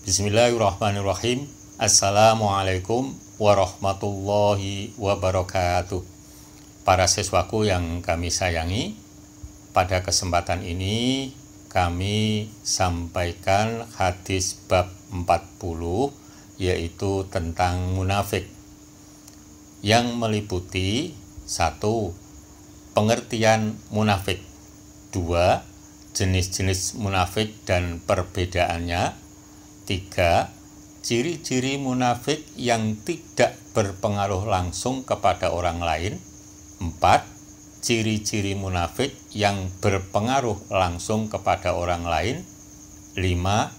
Bismillahirrahmanirrahim. Assalamualaikum warahmatullahi wabarakatuh. Para siswaku yang kami sayangi, pada kesempatan ini kami sampaikan hadis bab 40, yaitu tentang munafik, yang meliputi 1. Pengertian munafik, 2. Jenis-jenis munafik dan perbedaannya, 3. Ciri-ciri munafik yang tidak berpengaruh langsung kepada orang lain, 4. Ciri-ciri munafik yang berpengaruh langsung kepada orang lain, 5.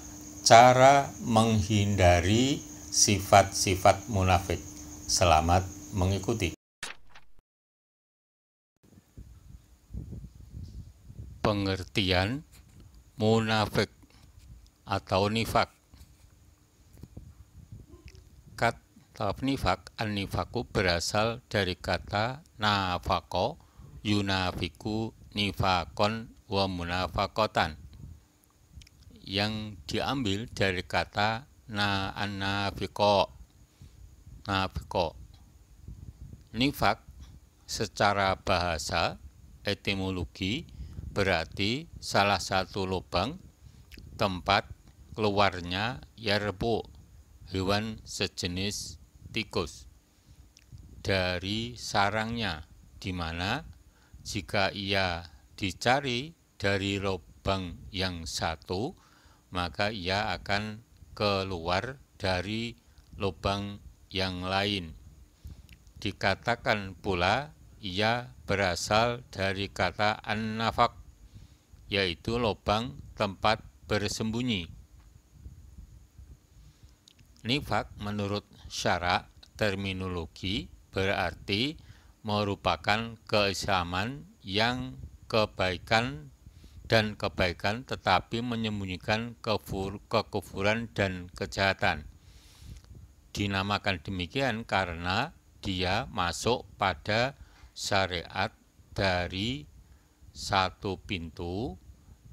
Cara menghindari sifat-sifat munafik. Selamat mengikuti. Pengertian munafik atau nifak. Kata nifak, an-nifaku berasal dari kata nafako, yunafiku, nifakon, wa munafakotan, yang diambil dari kata an-nafiko. Nifak secara bahasa etimologi berarti salah satu lubang tempat keluarnya yarbu, hewan sejenis tikus, dari sarangnya, di mana jika ia dicari dari lubang yang satu, maka ia akan keluar dari lubang yang lain. Dikatakan pula ia berasal dari kata an-nafak, yaitu lubang tempat bersembunyi. Nifak menurut syara terminologi berarti merupakan keislaman yang kebaikan tetapi menyembunyikan kekufuran dan kejahatan. Dinamakan demikian karena dia masuk pada syariat dari satu pintu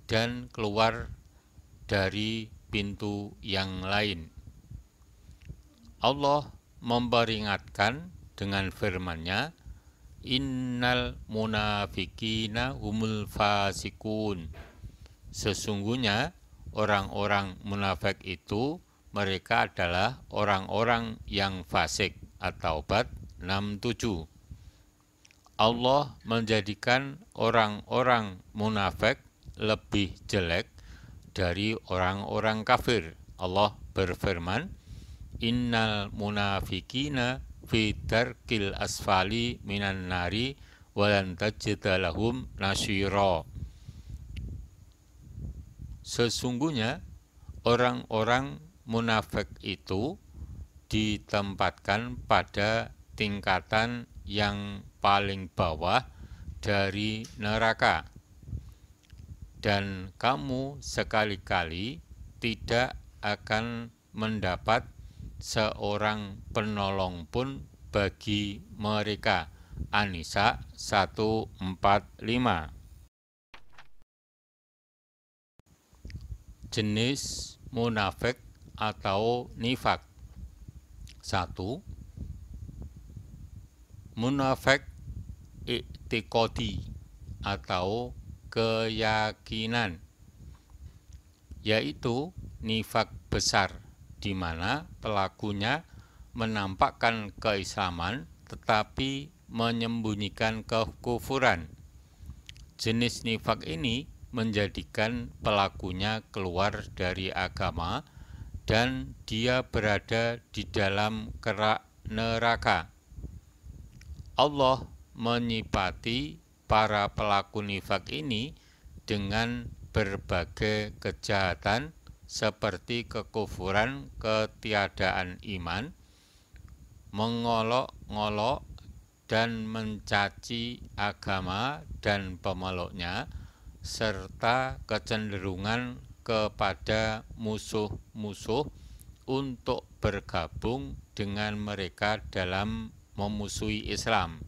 dan keluar dari pintu yang lain. Allah memperingatkan dengan firman-Nya, innal munafikina humul fasikun. Sesungguhnya orang-orang munafik itu mereka adalah orang-orang yang fasik. At-Taubat 6:7. Allah menjadikan orang-orang munafik lebih jelek dari orang-orang kafir. Allah berfirman, innal munafikina fi darkil asfali minan nari walan tajida lahum nasyira. Sesungguhnya orang-orang munafik itu ditempatkan pada tingkatan yang paling bawah dari neraka, dan kamu sekali-kali tidak akan mendapat seorang penolong pun bagi mereka. An-Nisa 145. Jenis munafik atau nifak. 1. Munafik i'tiqadi atau keyakinan, yaitu nifak besar, di mana pelakunya menampakkan keislaman tetapi menyembunyikan kekufuran. Jenis nifak ini menjadikan pelakunya keluar dari agama dan dia berada di dalam kerak neraka. Allah menyifati para pelaku nifak ini dengan berbagai kejahatan seperti kekufuran, ketiadaan iman, mengolok-ngolok dan mencaci agama dan pemeluknya, serta kecenderungan kepada musuh-musuh untuk bergabung dengan mereka dalam memusuhi Islam.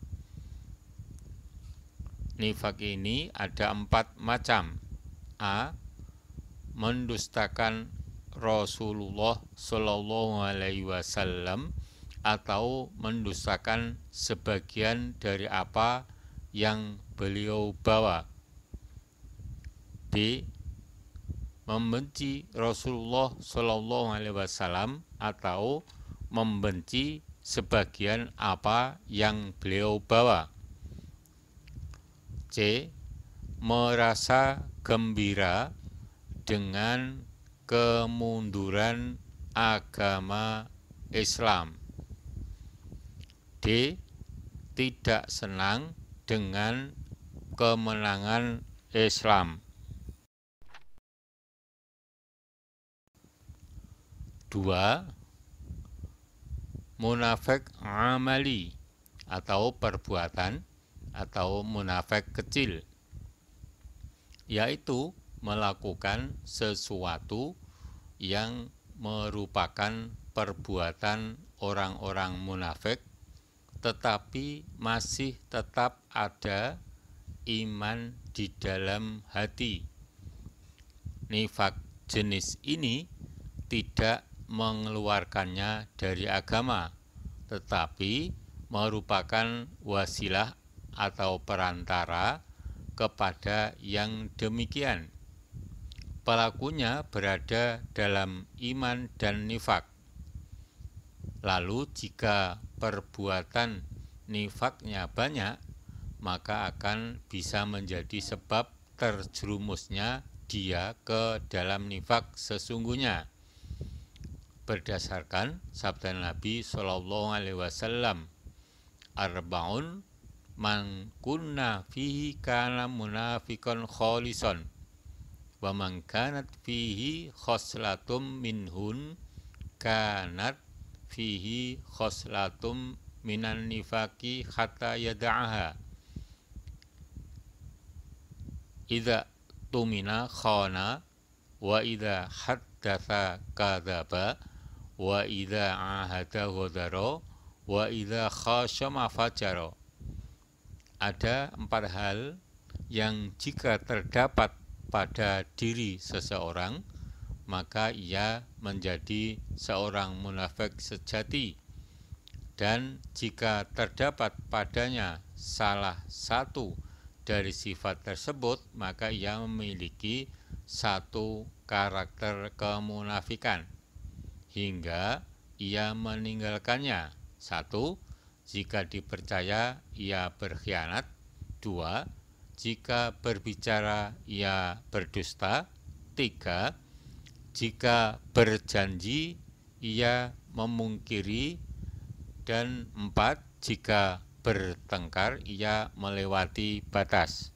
Nifak ini ada 4 macam. A. Mendustakan Rasulullah Shallallahu Alaihi Wasallam atau mendustakan sebagian dari apa yang beliau bawa. B. Membenci Rasulullah Shallallahu Alaihi Wasallam atau membenci sebagian apa yang beliau bawa. C. Merasa gembira dengan kemunduran agama Islam. D. Tidak senang dengan kemenangan Islam. 2. Munafik amali atau perbuatan atau munafik kecil, yaitu melakukan sesuatu yang merupakan perbuatan orang-orang munafik tetapi masih tetap ada iman di dalam hati. Nifak jenis ini tidak mengeluarkannya dari agama, tetapi merupakan wasilah atau perantara kepada yang demikian. Pelakunya berada dalam iman dan nifak. Lalu jika perbuatan nifaknya banyak, maka akan bisa menjadi sebab terjerumusnya dia ke dalam nifak sesungguhnya. Berdasarkan sabda Nabi Shallallahu Alaihi Wasallam, Arba'un man kunna fihi kana munafiqan kholison, wa man kanat fihi khoslatum minhun kanat fihi khoslatum minan nifaki hatta yada'aha. Idza tumina khana, wa idza haddatsa kadzaba, wa idza ahada ghadara, wa idza khasyama fajara. Ada 4 hal yang jika terdapat pada diri seseorang, maka ia menjadi seorang munafik sejati. Dan jika terdapat padanya salah satu dari sifat tersebut, maka ia memiliki satu karakter kemunafikan hingga ia meninggalkannya. 1. Jika dipercaya ia berkhianat. 2. Jika berbicara ia berdusta. 3. Jika berjanji ia memungkiri. Dan 4. Jika bertengkar ia melewati batas.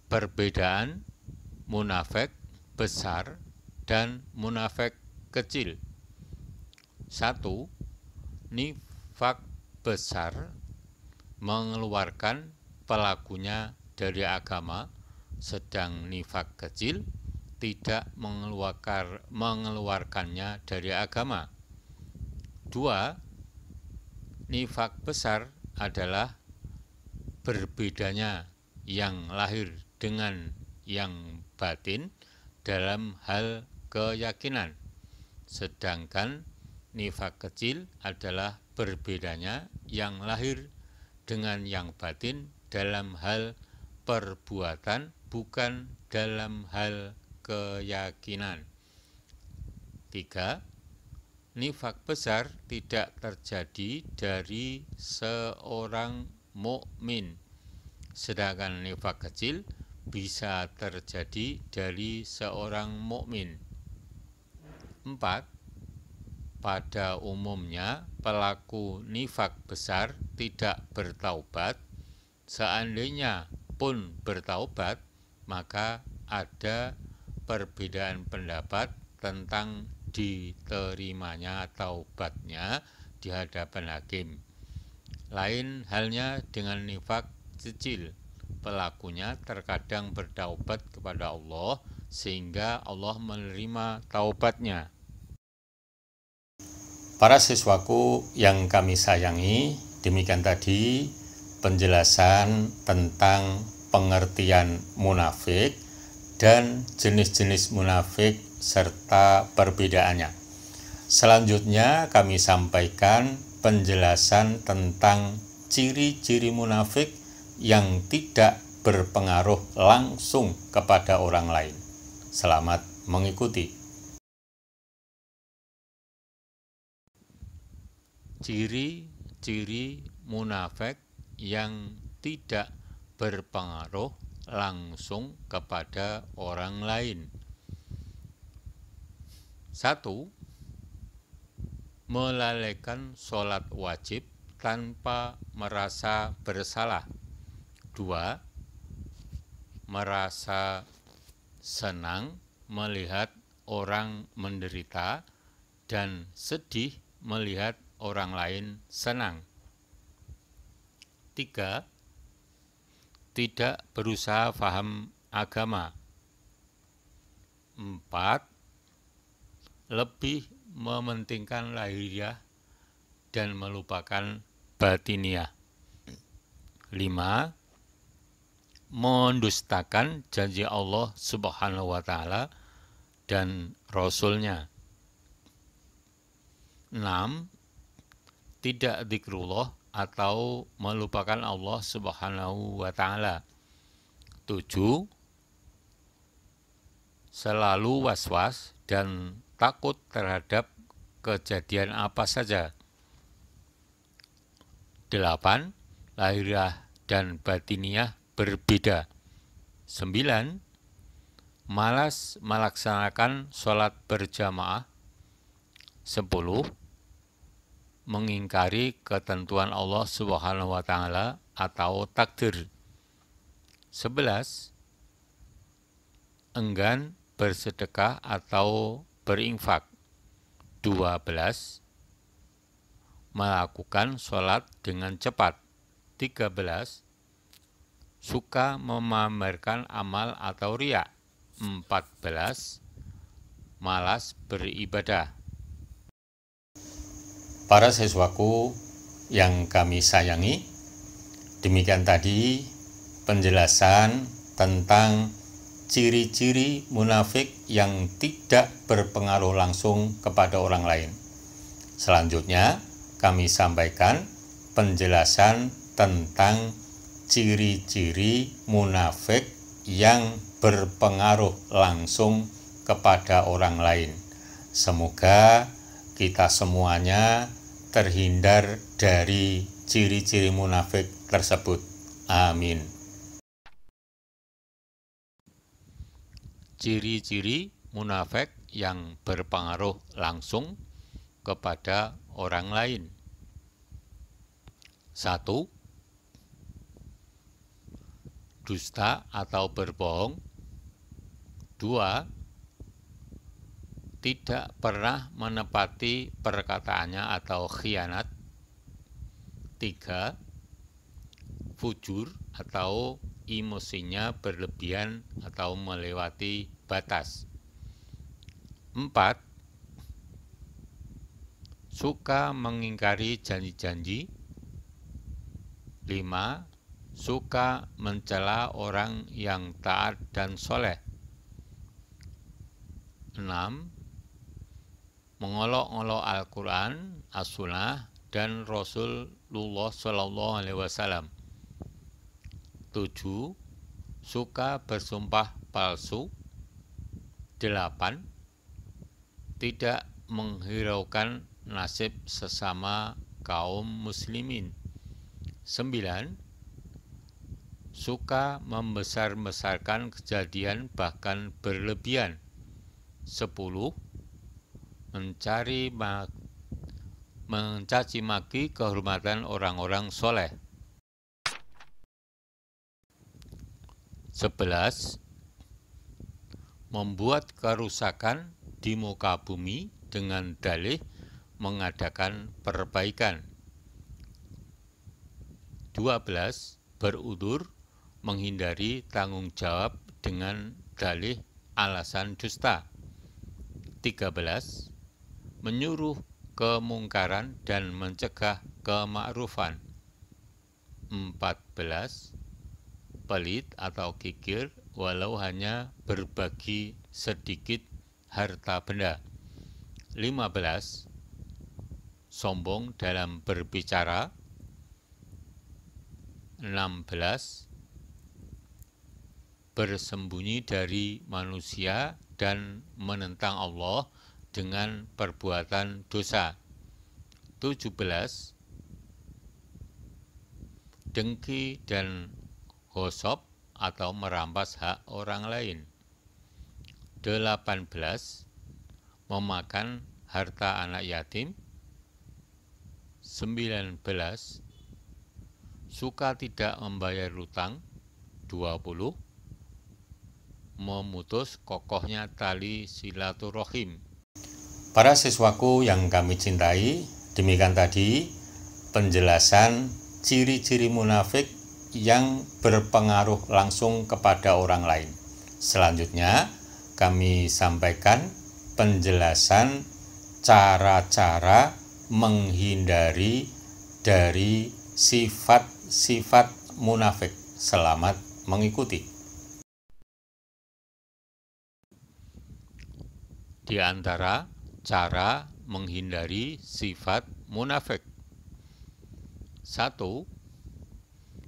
Perbedaan munafik besar dan munafik kecil. 1. Nifak besar mengeluarkan pelakunya dari agama, sedang nifak kecil tidak mengeluarkannya dari agama. 2. Nifak besar adalah berbedanya yang lahir dengan yang batin dalam hal keyakinan, sedangkan nifak kecil adalah berbedanya yang lahir dengan yang batin dalam hal perbuatan, bukan dalam hal keyakinan. 3. Nifak besar tidak terjadi dari seorang mukmin, sedangkan nifak kecil bisa terjadi dari seorang mukmin. 4. Pada umumnya pelaku nifak besar tidak bertaubat. Seandainya pun bertaubat, maka ada perbedaan pendapat tentang diterimanya taubatnya di hadapan hakim. Lain halnya dengan nifak kecil. Pelakunya terkadang bertaubat kepada Allah sehingga Allah menerima taubatnya. Para siswaku yang kami sayangi, demikian tadi penjelasan tentang pengertian munafik dan jenis-jenis munafik serta perbedaannya. Selanjutnya kami sampaikan penjelasan tentang ciri-ciri munafik yang tidak berpengaruh langsung kepada orang lain. Selamat mengikuti. Ciri-ciri munafik yang tidak berpengaruh langsung kepada orang lain. 1. Melalaikan sholat wajib tanpa merasa bersalah. 2. Merasa senang melihat orang menderita dan sedih melihat orang lain senang. 3. Tidak berusaha paham agama. 4. Lebih mementingkan lahiriah dan melupakan batiniah. 5. Mendustakan janji Allah Subhanahu wa Ta'ala dan Rasul-Nya. 6. Tidak zikrullah atau melupakan Allah Subhanahu wa Ta'ala. 7. Selalu was-was dan takut terhadap kejadian apa saja. 8. Lahiriah dan batiniah berbeda. 9. Malas melaksanakan sholat berjamaah. 10. Mengingkari ketentuan Allah Subhanahu wa Ta'ala atau takdir. 11. Enggan bersedekah atau berinfak. 12. Melakukan sholat dengan cepat. 13. Suka memamerkan amal atau riya. 14. Malas beribadah. Para siswaku yang kami sayangi, demikian tadi penjelasan tentang ciri-ciri munafik yang tidak berpengaruh langsung kepada orang lain. Selanjutnya kami sampaikan penjelasan tentang ciri-ciri munafik yang berpengaruh langsung kepada orang lain. Semoga kita semuanya terhindar dari ciri-ciri munafik tersebut. Amin. Ciri-ciri munafik yang berpengaruh langsung kepada orang lain. 1. Dusta atau berbohong. 2. Tidak pernah menepati perkataannya atau khianat. 3. Fujur atau emosinya berlebihan atau melewati batas. 4. Suka mengingkari janji-janji. 5. Suka mencela orang yang taat dan soleh. 6. Mengolok-olok Al-Quran, As-Sunnah, dan Rasulullah SAW. 7. Suka bersumpah palsu. 8. Tidak menghiraukan nasib sesama kaum muslimin. 9. Suka membesar-besarkan kejadian bahkan berlebihan. 10. Mencaci maki kehormatan orang-orang soleh. 11. Membuat kerusakan di muka bumi dengan dalih mengadakan perbaikan. 12. Berudzur menghindari tanggung jawab dengan dalih alasan dusta. 13. Menyuruh kemungkaran dan mencegah kema'rufan. 14. Pelit atau kikir walau hanya berbagi sedikit harta benda. 15. Sombong dalam berbicara. 16. Bersembunyi dari manusia dan menentang Allah dengan perbuatan dosa. 17. Dengki dan ghosab atau merampas hak orang lain. 18. Memakan harta anak yatim. 19. Suka tidak membayar hutang. 20. Memutus kokohnya tali silaturahim. Para siswaku yang kami cintai, demikian tadi penjelasan ciri-ciri munafik yang berpengaruh langsung kepada orang lain. Selanjutnya kami sampaikan penjelasan cara-cara menghindari dari sifat-sifat munafik. Selamat mengikuti. Di antara cara menghindari sifat munafik. 1.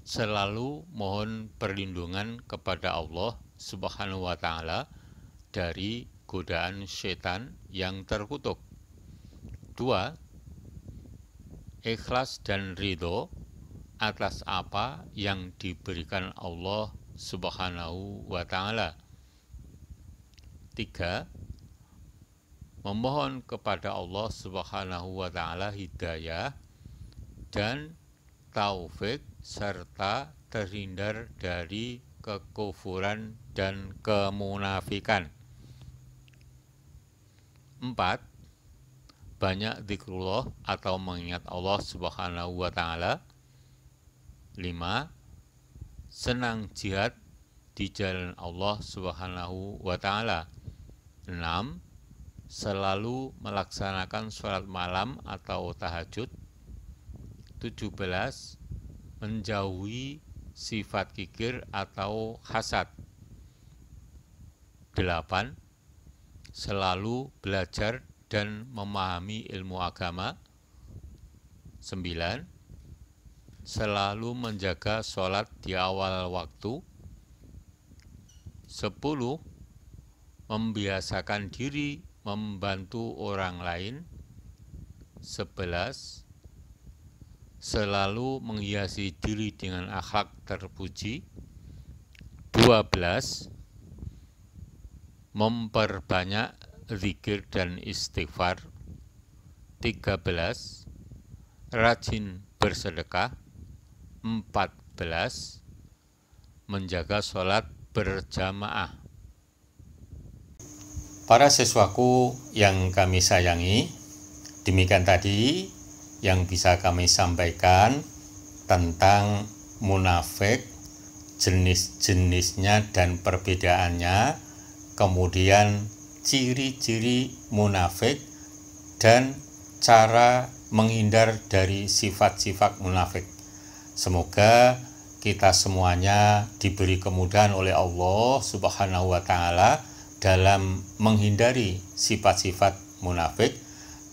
Selalu mohon perlindungan kepada Allah Subhanahu wa Ta'ala dari godaan setan yang terkutuk. 2. Ikhlas dan ridho atas apa yang diberikan Allah Subhanahu wa Ta'ala. 3. Memohon kepada Allah Subhanahu wa Ta'ala hidayah dan taufik serta terhindar dari kekufuran dan kemunafikan. 4. Banyak zikrullah atau mengingat Allah Subhanahu wa Ta'ala. 5. Senang jihad di jalan Allah Subhanahu wa Ta'ala. 6. Selalu melaksanakan sholat malam atau tahajud. 17. Menjauhi sifat kikir atau hasad. 8. Selalu belajar dan memahami ilmu agama. 9. Selalu menjaga sholat di awal waktu. 10. Membiasakan diri membantu orang lain. 11. Selalu menghiasi diri dengan akhlak terpuji. 12. Memperbanyak zikir dan istighfar. 13. Rajin bersedekah. 14. Menjaga sholat berjamaah. Para siswaku yang kami sayangi, demikian tadi yang bisa kami sampaikan tentang munafik, jenis-jenisnya dan perbedaannya, kemudian ciri-ciri munafik, dan cara menghindar dari sifat-sifat munafik. Semoga kita semuanya diberi kemudahan oleh Allah Subhanahu wa Ta'ala dalam menghindari sifat-sifat munafik,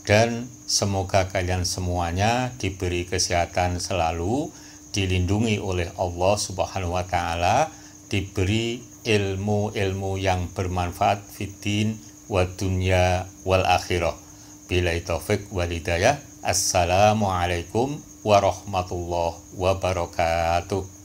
dan semoga kalian semuanya diberi kesehatan selalu, dilindungi oleh Allah Subhanahu wa Ta'ala, diberi ilmu-ilmu yang bermanfaat fiddin wa dunya wal akhirah. Billahi taufik wal hidayah. Assalamualaikum warahmatullahi wabarakatuh.